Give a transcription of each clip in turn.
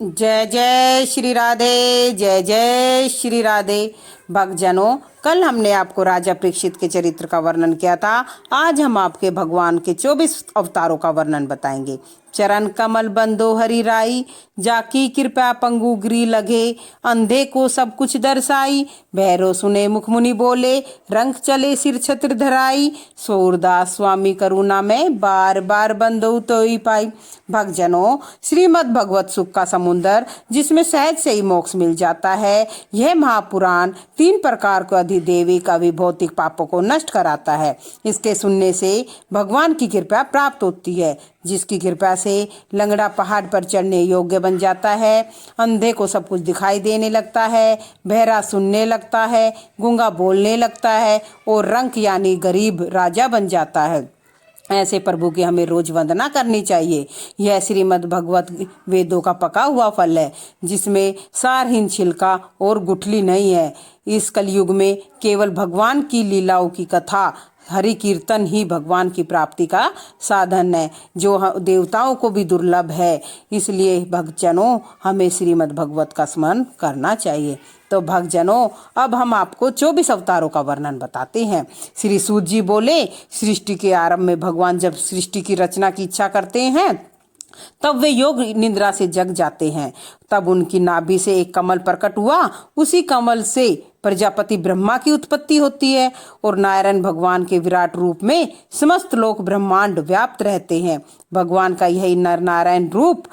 जय जय श्री राधे, जय जय श्री राधे। भक्तजनों, कल हमने आपको राजा परीक्षित के चरित्र का वर्णन किया था। आज हम आपके भगवान के 24 अवतारों का वर्णन बताएंगे। चरण कमल बंदो हरि राई, जाकी कृपा पंगु गिरी लगे, अंधे को सब कुछ दर्शाई, भैरो सुने मुख मुनि बोले, रंग चले सिर छत्र धराई, सूरदास स्वामी करुणा में बार बार बंदो तो ही पाई। भक्तजनों, श्रीमद् भगवत सुख का समुन्दर जिसमें सहज से ही मोक्ष मिल जाता है, यह महापुराण 3 प्रकार को अधिदैविक अभिभौतिक पापों को नष्ट कराता है। इसके सुनने से भगवान की कृपा प्राप्त होती है, जिसकी कृपा से लंगड़ा पहाड़ पर चढ़ने योग्य बन जाता है, अंधे को सब कुछ दिखाई देने लगता है, बहरा सुनने लगता है, गूंगा बोलने लगता है और रंक यानी गरीब राजा बन जाता है। ऐसे प्रभु की हमें रोज वंदना करनी चाहिए। यह श्रीमद् भगवत वेदों का पका हुआ फल है, जिसमें सारहीन छिलका और गुठली नहीं है। इस कलयुग में केवल भगवान की लीलाओं की कथा, हरि कीर्तन ही भगवान की प्राप्ति का साधन है, जो देवताओं को भी दुर्लभ है। इसलिए भक्तजनों, हमें श्रीमद् भगवत का स्मरण करना चाहिए। तो भक्तजनों, अब हम आपको 24 अवतारों का वर्णन बताते हैं। श्री सूत जी बोले, सृष्टि के आरंभ में भगवान जब सृष्टि की रचना की इच्छा करते हैं, तब वे योग निद्रा से जग जाते हैं। तब उनकी नाभि से एक कमल प्रकट हुआ। उसी कमल से प्रजापति ब्रह्मा की उत्पत्ति होती है और नारायण भगवान के विराट रूप में समस्त लोक ब्रह्मांड व्याप्त रहते हैं। भगवान का यही नर नारायण रूप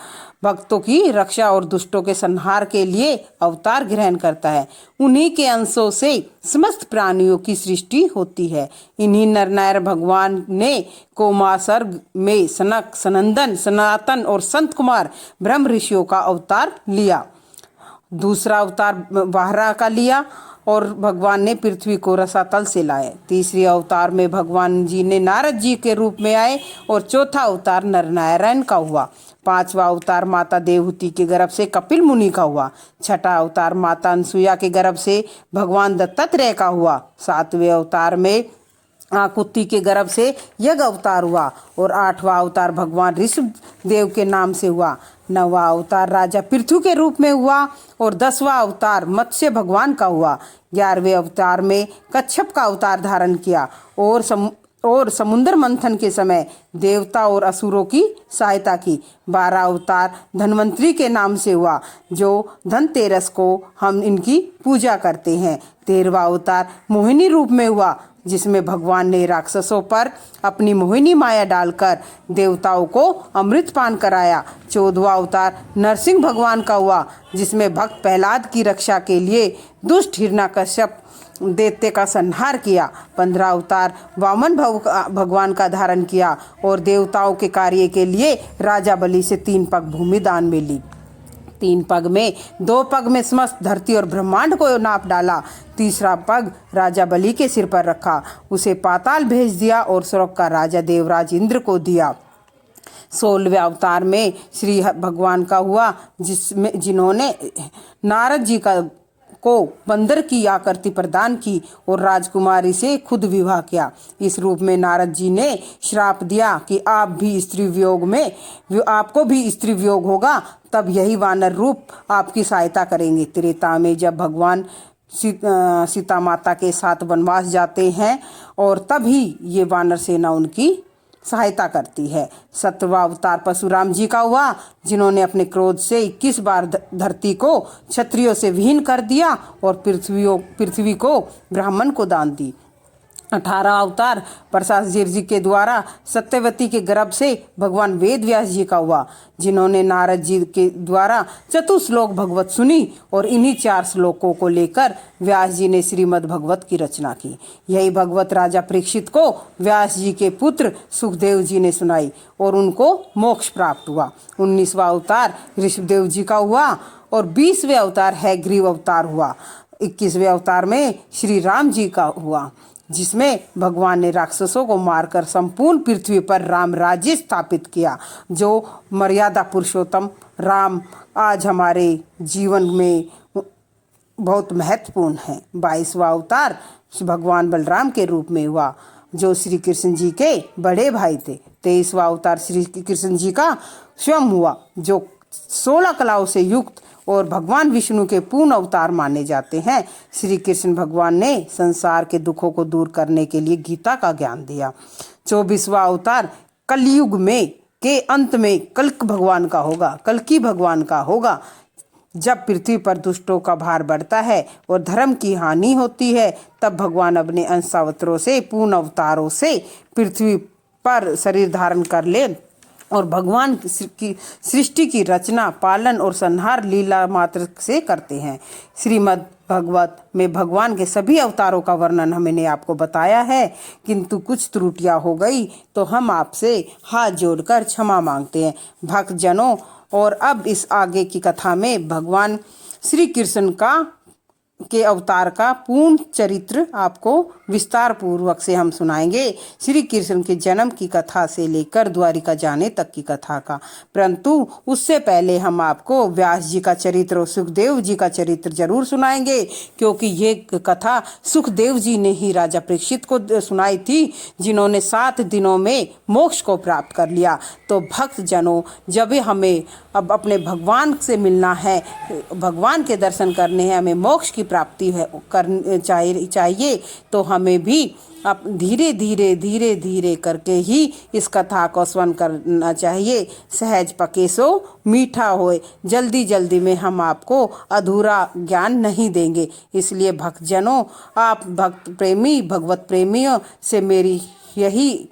भक्तों की रक्षा और दुष्टों के संहार के लिए अवतार ग्रहण करता है। उन्हीं के अंशों से समस्त प्राणियों की सृष्टि होती है। इन्हीं नर नारायण भगवान ने कोमासर्ग में सनक, सनंदन, सनातन और संत कुमार ब्रह्म ऋषियों का अवतार लिया। दूसरा अवतार वाहरा का लिया और भगवान ने पृथ्वी को रसातल से लाए। तीसरे अवतार में भगवान जी ने नारद जी के रूप में आए और चौथा अवतार नर नारायण का हुआ। पांचवा अवतार माता देवहूति के गर्भ से कपिल मुनि का हुआ। छठा अवतार माता अनसुया के गर्भ से भगवान दत्तात्रेय का हुआ। सातवें अवतार में आकुति के गर्भ से यज्ञ अवतार हुआ और 8वां अवतार भगवान ऋषभ देव के नाम से हुआ। 9वां अवतार राजा पृथु के रूप में हुआ और 10वां अवतार मत्स्य भगवान का हुआ। 11वें अवतार में कच्छप का अवतार धारण किया और समुद्र मंथन के समय देवता और असुरों की सहायता की। 12 अवतार धन्वंतरी के नाम से हुआ, जो धनतेरस को हम इनकी पूजा करते हैं। 13वां अवतार मोहिनी रूप में हुआ, जिसमें भगवान ने राक्षसों पर अपनी मोहिनी माया डालकर देवताओं को अमृत पान कराया। 14वां अवतार नरसिंह भगवान का हुआ, जिसमें भक्त प्रहलाद की रक्षा के लिए दुष्ट हिरण्यकश्यप दैत्य का संहार किया। 15 अवतार वामन भगवान का धारण किया और देवताओं के कार्य के लिए राजा बलि से 3 पग भूमि दान में ली। 3 पग में 2 पग में समस्त धरती और ब्रह्मांड को नाप डाला। तीसरा पग राजा बलि के सिर पर रखा, उसे पाताल भेज दिया और स्वर्ग का राजा देवराज इंद्र को दिया। 16वें अवतार में श्री भगवान का हुआ, जिन्होंने नारद जी को बंदर की आकृति प्रदान की और राजकुमारी से खुद विवाह किया। इस रूप में नारद जी ने श्राप दिया कि आपको भी स्त्री वियोग होगा, तब यही वानर रूप आपकी सहायता करेंगे। त्रेता में जब भगवान सीता माता के साथ वनवास जाते हैं और तभी ये वानर सेना उनकी सहायता करती है। 17वां अवतार परशुराम जी का हुआ, जिन्होंने अपने क्रोध से 21 बार धरती को क्षत्रियों से विहीन कर दिया और पृथ्वी को ब्राह्मण को दान दी। 18वां अवतार प्रशासजीर जी के द्वारा सत्यवती के गर्भ से भगवान वेद व्यास जी का हुआ, जिन्होंने नारद जी के द्वारा चतुश्लोक भगवत सुनी और इन्हीं 4 श्लोकों को लेकर व्यास जी ने श्रीमद् भगवत की रचना की। यही भगवत राजा परीक्षित को व्यास जी के पुत्र सुखदेव जी ने सुनाई और उनको मोक्ष प्राप्त हुआ। 19वां अवतार ऋषभदेव जी का हुआ और 20वें अवतार हैग्रीव अवतार हुआ। 21वें अवतार में श्री राम जी का हुआ, जिसमें भगवान ने राक्षसों को मारकर संपूर्ण पृथ्वी पर राम राज्य स्थापित किया। जो मर्यादा पुरुषोत्तम राम आज हमारे जीवन में बहुत महत्वपूर्ण है। 22वां अवतार भगवान बलराम के रूप में हुआ, जो श्री कृष्ण जी के बड़े भाई थे। 23वां अवतार श्री कृष्ण जी का स्वयं हुआ, जो 16 कलाओं से युक्त और भगवान विष्णु के पूर्ण अवतार माने जाते हैं। श्री कृष्ण भगवान ने संसार के दुखों को दूर करने के लिए गीता का ज्ञान दिया। 24वां अवतार कलयुग में के अंत में कल्की भगवान का होगा। जब पृथ्वी पर दुष्टों का भार बढ़ता है और धर्म की हानि होती है, तब भगवान अपने अंशावतारों से पूर्ण अवतारों से पृथ्वी पर शरीर धारण कर ले और भगवान की सृष्टि की रचना, पालन और संहार लीला मात्र से करते हैं। श्रीमद् भगवत में भगवान के सभी अवतारों का वर्णन मैंने आपको बताया है, किंतु कुछ त्रुटियां हो गई तो हम आपसे हाथ जोड़कर क्षमा मांगते हैं भक्तजनों। और अब इस आगे की कथा में भगवान श्री कृष्ण के अवतार का पूर्ण चरित्र आपको विस्तार पूर्वक से हम सुनाएंगे। श्री कृष्ण के जन्म की कथा से लेकर द्वारिका जाने तक की कथा का, परंतु उससे पहले हम आपको व्यास जी का चरित्र और सुखदेव जी का चरित्र जरूर सुनाएंगे, क्योंकि ये कथा सुखदेव जी ने ही राजा परीक्षित को सुनाई थी, जिन्होंने 7 दिनों में मोक्ष को प्राप्त कर लिया। तो भक्त जनों, जब हमें अब अपने भगवान से मिलना है, भगवान के दर्शन करने हैं, हमें मोक्ष की प्राप्ति चाहिए, तो हमें भी अब धीरे धीरे करके ही इस कथा को श्रवण करना चाहिए। सहज पके सो मीठा होए, जल्दी में हम आपको अधूरा ज्ञान नहीं देंगे। इसलिए भक्तजनों, आप भगवत प्रेमियों से मेरी यही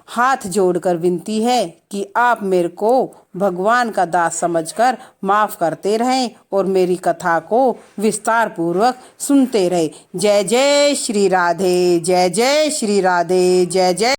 हाथ जोड़कर विनती है कि आप मेरे को भगवान का दास समझकर माफ़ करते रहें और मेरी कथा को विस्तार पूर्वक सुनते रहें। जय जय श्री राधे, जय जय श्री राधे, जय जय।